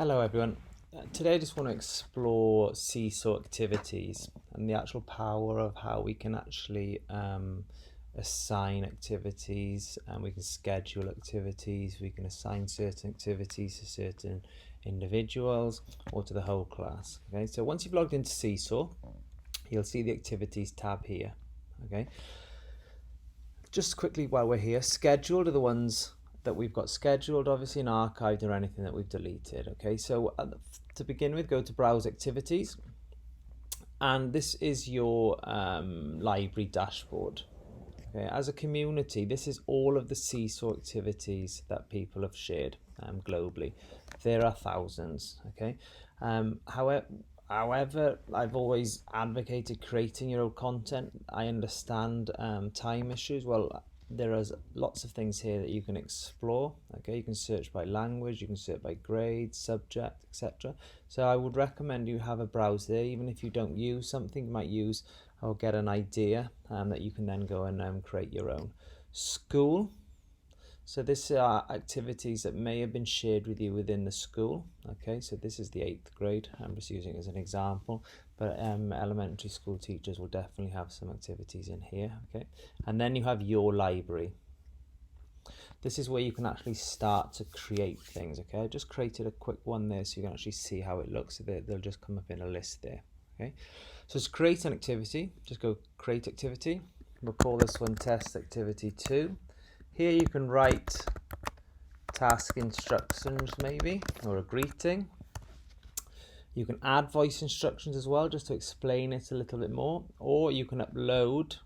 Hello everyone. Today I just want to explore Seesaw activities and the actual power of how we can actually assign activities, and we can schedule activities, we can assign certain activities to certain individuals or to the whole class. Okay, so once you've logged into Seesaw, you'll see the activities tab here. Okay, just quickly while we're here, scheduled are the ones that we've got scheduled, obviously, and archived or anything that we've deleted. Okay, so to begin with, go to browse activities, and this is your library dashboard. Okay, as a community, this is all of the Seesaw activities that people have shared globally. There are thousands. Okay, however, I've always advocated creating your own content. I understand time issues. Well, there are lots of things here that you can explore. Okay, you can search by language, you can search by grade, subject, etc. So I would recommend you have a browse there. Even if you don't use something, you might use or get an idea that you can then go and create your own. School. So this are activities that may have been shared with you within the school. Okay, so this is the 8th grade. I'm just using it as an example, but elementary school teachers will definitely have some activities in here. Okay, and then you have your library. This is where you can actually start to create things. Okay, I just created a quick one there so you can actually see how it looks. So they'll just come up in a list there. Okay, so to create an activity, just go create activity. We'll call this one test activity 2. Here you can write task instructions maybe, or a greeting. You can add voice instructions as well, just to explain it a little bit more, or you can upload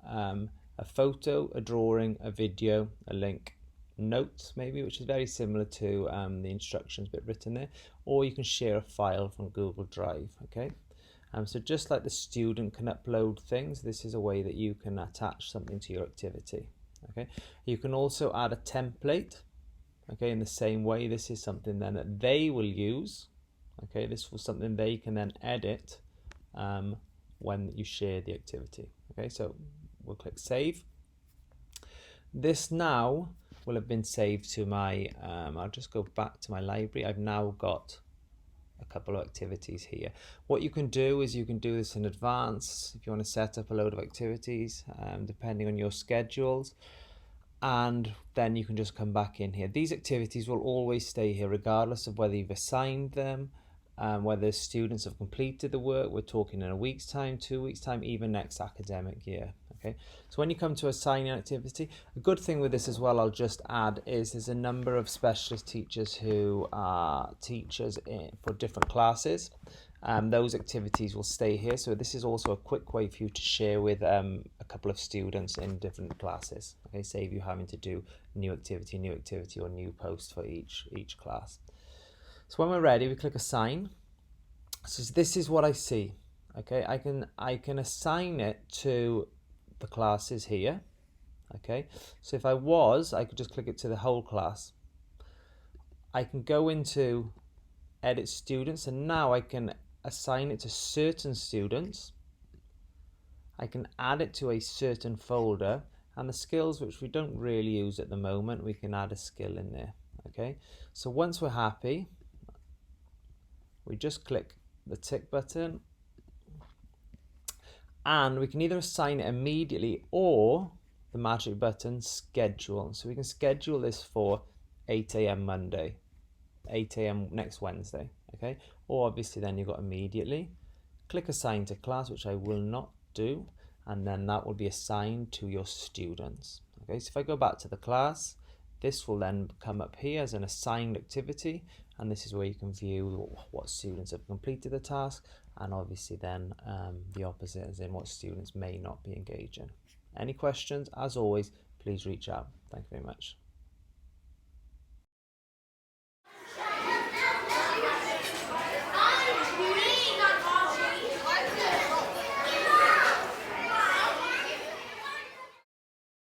a photo, a drawing, a video, a link, notes maybe, which is very similar to the instructions bit written there, or you can share a file from Google Drive. Okay, so just like the student can upload things, this is a way that you can attach something to your activity. Okay, you can also add a template. Okay, in the same way, this is something then that they will use. Okay, this was something they can then edit when you share the activity. Okay, so we'll click save. This now will have been saved to my, I'll just go back to my library. I've now got a couple of activities here. What you can do is you can do this in advance if you want to set up a load of activities depending on your schedules, and then you can just come back in here. These activities will always stay here regardless of whether you've assigned them, whether students have completed the work. We're talking in a week's time, 2 weeks time, even next academic year. Okay, so when you come to assign an activity, a good thing with this as well, I'll just add, is there's a number of specialist teachers who are teachers for different classes. Those activities will stay here, so this is also a quick way for you to share with a couple of students in different classes. Okay, save you having to do new activity, or new post for each class. So when we're ready, we click assign. So this is what I see. Okay, I can assign it to the classes here. Okay, so if I could just click it to the whole class. I can go into edit students, and now I can assign it to certain students. I can add it to a certain folder, and the skills, which we don't really use at the moment, we can add a skill in there. Okay, so once we're happy, we just click the tick button, and we can either assign it immediately or the magic button schedule. So we can schedule this for 8 a.m. Monday, 8 a.m. next Wednesday. Okay, or obviously then you've got immediately. Click assign to class, which I will not do, and then that will be assigned to your students. Okay, so if I go back to the class, this will then come up here as an assigned activity, and this is where you can view what students have completed the task, and obviously then the opposite, as in what students may not be engaging. Any questions? As always, please reach out. Thank you very much.